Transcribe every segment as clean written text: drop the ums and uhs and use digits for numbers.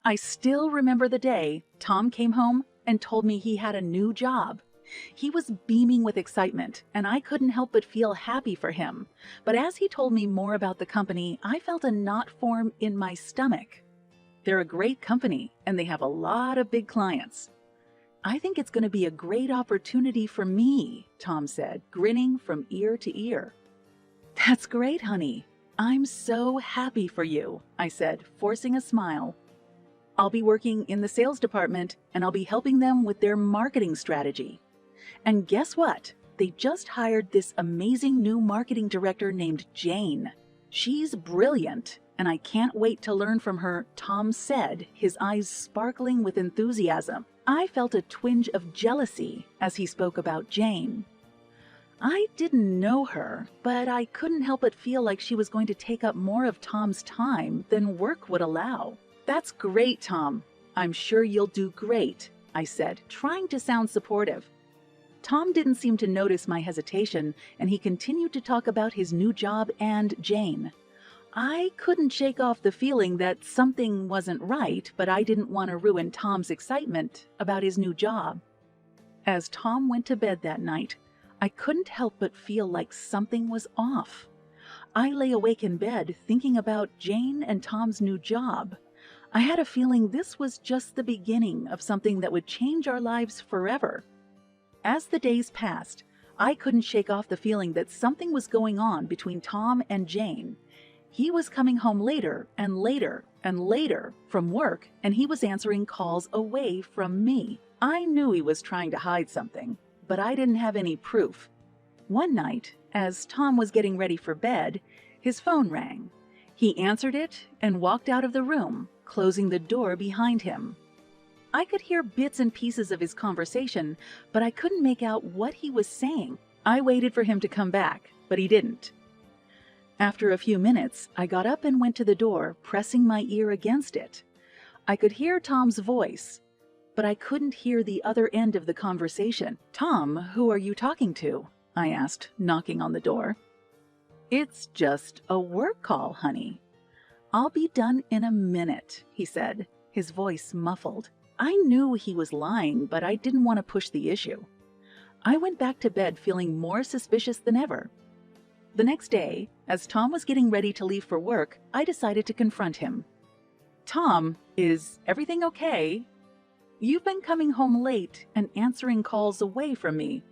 I still remember the day Tom came home and told me he had a new job. He was beaming with excitement, and I couldn't help but feel happy for him. But as he told me more about the company, I felt a knot form in my stomach. They're a great company, and they have a lot of big clients. I think it's going to be a great opportunity for me, Tom said, grinning from ear to ear. That's great, honey. I'm so happy for you, I said, forcing a smile. I'll be working in the sales department, and I'll be helping them with their marketing strategy. And guess what? They just hired this amazing new marketing director named Jane. She's brilliant, and I can't wait to learn from her, Tom said, his eyes sparkling with enthusiasm. I felt a twinge of jealousy as he spoke about Jane. I didn't know her, but I couldn't help but feel like she was going to take up more of Tom's time than work would allow. That's great, Tom. I'm sure you'll do great, I said, trying to sound supportive. Tom didn't seem to notice my hesitation, and he continued to talk about his new job and Jane. I couldn't shake off the feeling that something wasn't right, but I didn't want to ruin Tom's excitement about his new job. As Tom went to bed that night, I couldn't help but feel like something was off. I lay awake in bed thinking about Jane and Tom's new job. I had a feeling this was just the beginning of something that would change our lives forever. As the days passed, I couldn't shake off the feeling that something was going on between Tom and Jane. He was coming home later and later and later from work, and he was answering calls away from me. I knew he was trying to hide something, but I didn't have any proof. One night, as Tom was getting ready for bed, his phone rang. He answered it and walked out of the room, closing the door behind him. I could hear bits and pieces of his conversation, but I couldn't make out what he was saying. I waited for him to come back, but he didn't. After a few minutes, I got up and went to the door, pressing my ear against it. I could hear Tom's voice, but I couldn't hear the other end of the conversation. Tom, who are you talking to? I asked, knocking on the door. It's just a work call, honey. I'll be done in a minute, he said, his voice muffled. I knew he was lying, but I didn't want to push the issue. I went back to bed feeling more suspicious than ever. The next day, as Tom was getting ready to leave for work, I decided to confront him. Tom, is everything okay? You've been coming home late and answering calls away from me.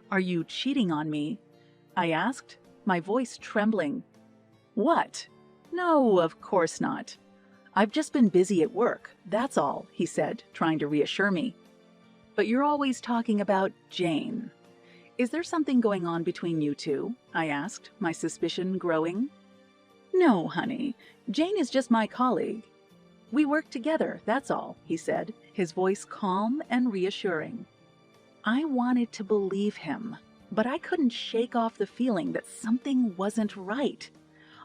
Are you cheating on me? I asked, my voice trembling. What? No, of course not. I've just been busy at work, that's all, he said, trying to reassure me. But you're always talking about Jane. Is there something going on between you two? I asked, my suspicion growing. No, honey. Jane is just my colleague. We work together, that's all, he said, his voice calm and reassuring. I wanted to believe him, but I couldn't shake off the feeling that something wasn't right.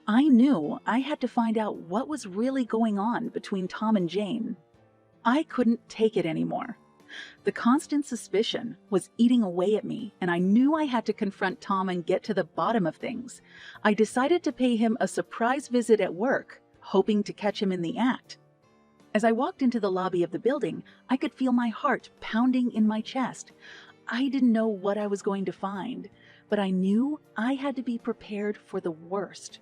I knew I had to find out what was really going on between Tom and Jane. I couldn't take it anymore. The constant suspicion was eating away at me, and I knew I had to confront Tom and get to the bottom of things. I decided to pay him a surprise visit at work, hoping to catch him in the act. As I walked into the lobby of the building, I could feel my heart pounding in my chest. I didn't know what I was going to find, but I knew I had to be prepared for the worst.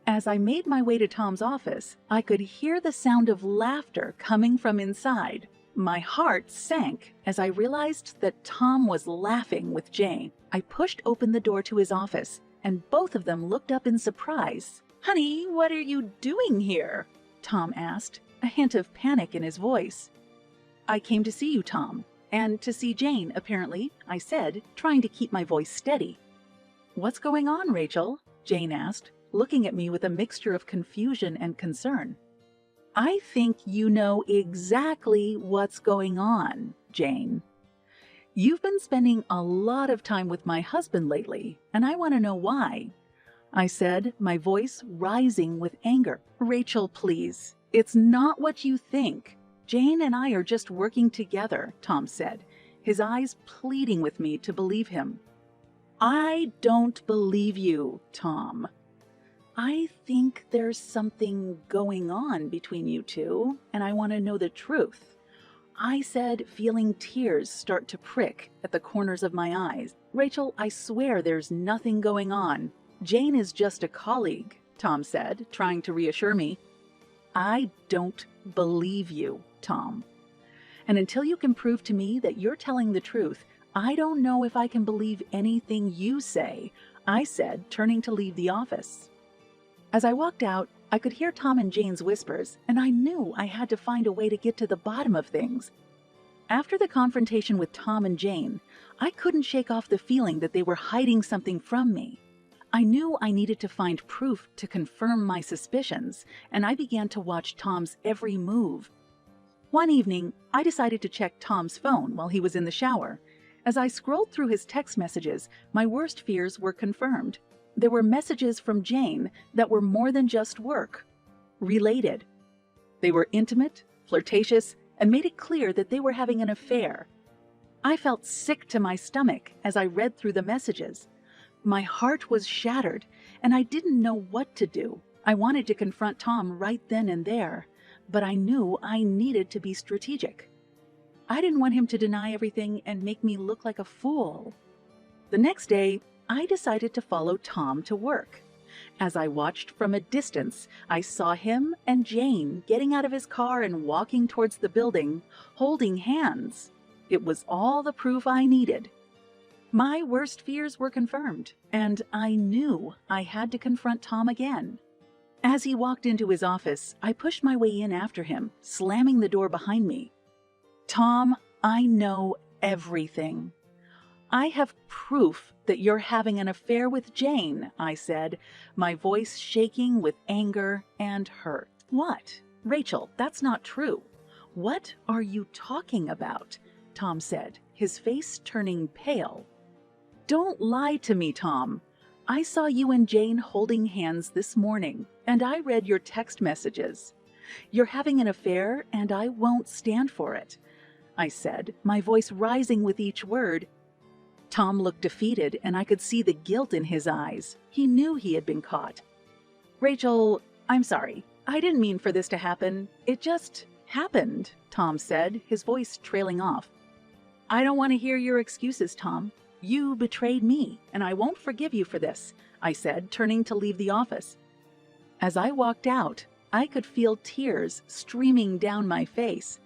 As I made my way to Tom's office, I could hear the sound of laughter coming from inside. My heart sank as I realized that Tom was laughing with Jane. I pushed open the door to his office, and both of them looked up in surprise. "Honey, what are you doing here?" Tom asked, a hint of panic in his voice. "I came to see you, Tom, and to see Jane, apparently," I said, trying to keep my voice steady. "What's going on, Rachel?" Jane asked, looking at me with a mixture of confusion and concern. "I think you know exactly what's going on, Jane. You've been spending a lot of time with my husband lately, and I want to know why," I said, my voice rising with anger. "Rachel, please. It's not what you think. Jane and I are just working together," Tom said, his eyes pleading with me to believe him. "I don't believe you, Tom." I think there's something going on between you two, and I want to know the truth, I said, feeling tears start to prick at the corners of my eyes. Rachel, I swear there's nothing going on. Jane is just a colleague, Tom said, trying to reassure me. I don't believe you, Tom. And until you can prove to me that you're telling the truth, I don't know if I can believe anything you say, I said, turning to leave the office. As I walked out, I could hear Tom and Jane's whispers, and I knew I had to find a way to get to the bottom of things. After the confrontation with Tom and Jane, I couldn't shake off the feeling that they were hiding something from me. I knew I needed to find proof to confirm my suspicions, and I began to watch Tom's every move. One evening, I decided to check Tom's phone while he was in the shower. As I scrolled through his text messages, my worst fears were confirmed. There were messages from Jane that were more than just work, related. They were intimate, flirtatious, and made it clear that they were having an affair. I felt sick to my stomach as I read through the messages. My heart was shattered, and I didn't know what to do. I wanted to confront Tom right then and there, but I knew I needed to be strategic. I didn't want him to deny everything and make me look like a fool. The next day, I decided to follow Tom to work. As I watched from a distance, I saw him and Jane getting out of his car and walking towards the building, holding hands. It was all the proof I needed. My worst fears were confirmed, and I knew I had to confront Tom again. As he walked into his office, I pushed my way in after him, slamming the door behind me. Tom, I know everything. I have proof that you're having an affair with Jane, I said, my voice shaking with anger and hurt. What? Rachel, that's not true. What are you talking about? Tom said, his face turning pale. Don't lie to me, Tom. I saw you and Jane holding hands this morning, and I read your text messages. You're having an affair, and I won't stand for it, I said, my voice rising with each word. Tom looked defeated, and I could see the guilt in his eyes. He knew he had been caught. Rachel, I'm sorry. I didn't mean for this to happen. It just happened, Tom said, his voice trailing off. I don't want to hear your excuses, Tom. You betrayed me, and I won't forgive you for this, I said, turning to leave the office. As I walked out, I could feel tears streaming down my face.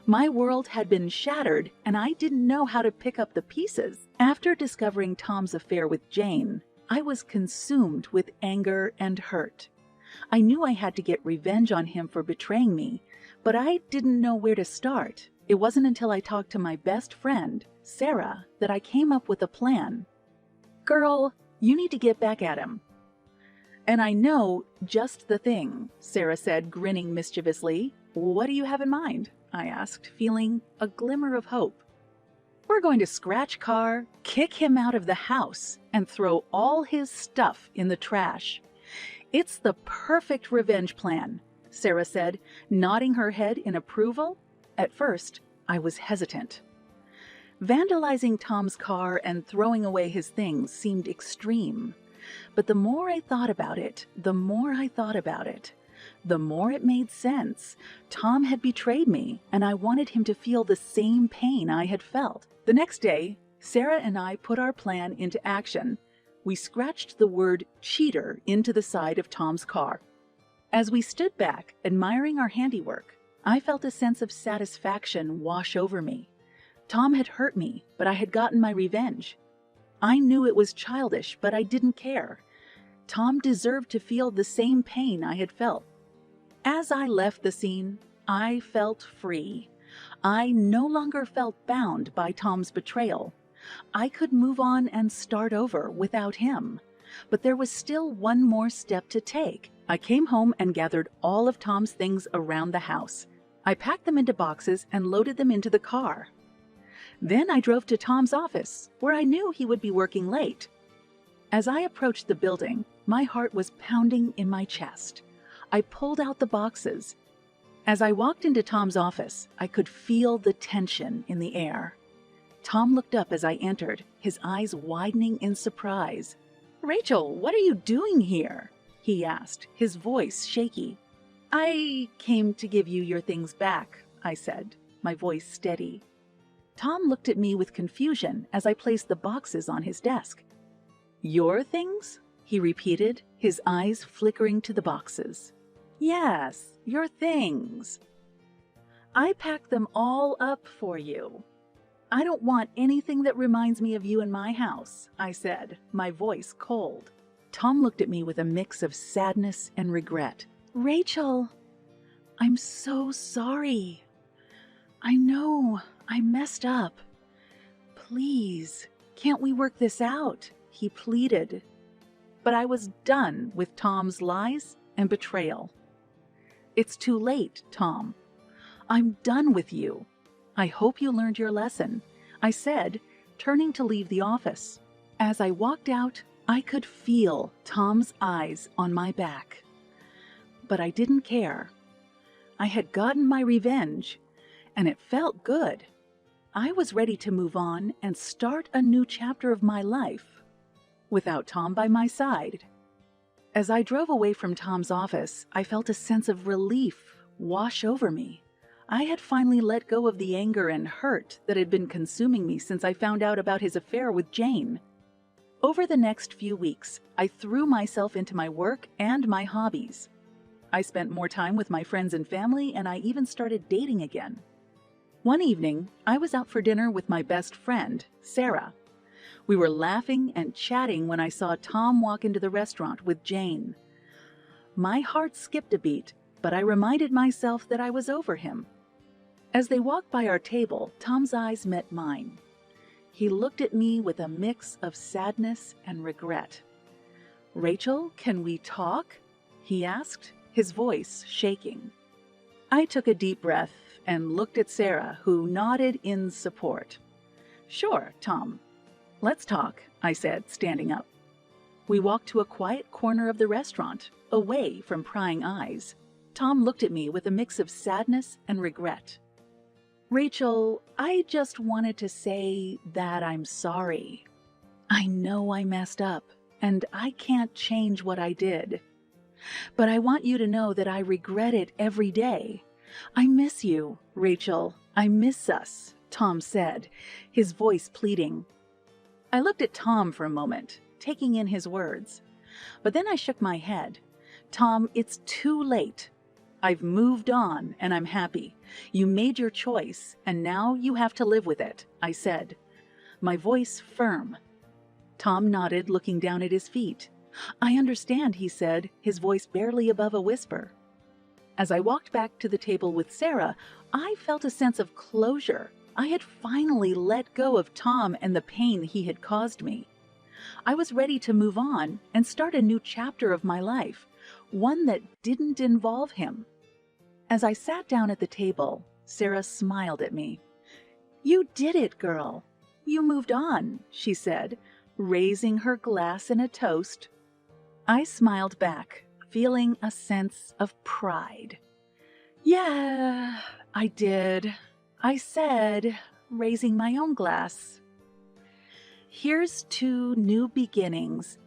My world had been shattered, and I didn't know how to pick up the pieces. After discovering Tom's affair with Jane, I was consumed with anger and hurt. I knew I had to get revenge on him for betraying me, but I didn't know where to start. It wasn't until I talked to my best friend, Sarah, that I came up with a plan. Girl, you need to get back at him. And I know just the thing, Sarah said, grinning mischievously. What do you have in mind? I asked, feeling a glimmer of hope. We're going to scratch car, kick him out of the house, and throw all his stuff in the trash. It's the perfect revenge plan, Sarah said, nodding her head in approval. At first, I was hesitant. Vandalizing Tom's car and throwing away his things seemed extreme. But the more I thought about it, the more it made sense. Tom had betrayed me, and I wanted him to feel the same pain I had felt. The next day, Sarah and I put our plan into action. We scratched the word cheater into the side of Tom's car. As we stood back, admiring our handiwork, I felt a sense of satisfaction wash over me. Tom had hurt me, but I had gotten my revenge. I knew it was childish, but I didn't care. Tom deserved to feel the same pain I had felt. As I left the scene, I felt free. I no longer felt bound by Tom's betrayal. I could move on and start over without him. But there was still one more step to take. I came home and gathered all of Tom's things around the house. I packed them into boxes and loaded them into the car. Then I drove to Tom's office, where I knew he would be working late. As I approached the building, my heart was pounding in my chest. I pulled out the boxes. As I walked into Tom's office, I could feel the tension in the air. Tom looked up as I entered, his eyes widening in surprise. "Rachel, what are you doing here?" he asked, his voice shaky. I came to give you your things back, I said, my voice steady. Tom looked at me with confusion as I placed the boxes on his desk. Your things? He repeated, his eyes flickering to the boxes. Yes, your things. I packed them all up for you. I don't want anything that reminds me of you in my house, I said, my voice cold. Tom looked at me with a mix of sadness and regret. Rachel, I'm so sorry. I know I messed up. Please, can't we work this out? He pleaded. But I was done with Tom's lies and betrayal. It's too late, Tom. I'm done with you. I hope you learned your lesson, I said, turning to leave the office. As I walked out, I could feel Tom's eyes on my back. But I didn't care. I had gotten my revenge, and it felt good. I was ready to move on and start a new chapter of my life, without Tom by my side. As I drove away from Tom's office, I felt a sense of relief wash over me. I had finally let go of the anger and hurt that had been consuming me since I found out about his affair with Jane. Over the next few weeks, I threw myself into my work and my hobbies. I spent more time with my friends and family, and I even started dating again. One evening, I was out for dinner with my best friend, Sarah. We were laughing and chatting when I saw Tom walk into the restaurant with Jane. My heart skipped a beat, but I reminded myself that I was over him. As they walked by our table, Tom's eyes met mine. He looked at me with a mix of sadness and regret. Rachel, can we talk? He asked, his voice shaking. I took a deep breath and looked at Sarah, who nodded in support. Sure, Tom. Let's talk, I said, standing up. We walked to a quiet corner of the restaurant, away from prying eyes. Tom looked at me with a mix of sadness and regret. Rachel, I just wanted to say that I'm sorry. I know I messed up, and I can't change what I did. But I want you to know that I regret it every day. I miss you, Rachel. I miss us, Tom said, his voice pleading. I looked at Tom for a moment, taking in his words. But then I shook my head. Tom, it's too late. I've moved on, and I'm happy. You made your choice, and now you have to live with it, I said, my voice firm. Tom nodded, looking down at his feet. I understand, he said, his voice barely above a whisper. As I walked back to the table with Sarah, I felt a sense of closure. I had finally let go of Tom and the pain he had caused me. I was ready to move on and start a new chapter of my life, one that didn't involve him. As I sat down at the table, Sarah smiled at me. You did it, girl. You moved on, she said, raising her glass in a toast. I smiled back, feeling a sense of pride. Yeah, I did, I said, raising my own glass. Here's to new beginnings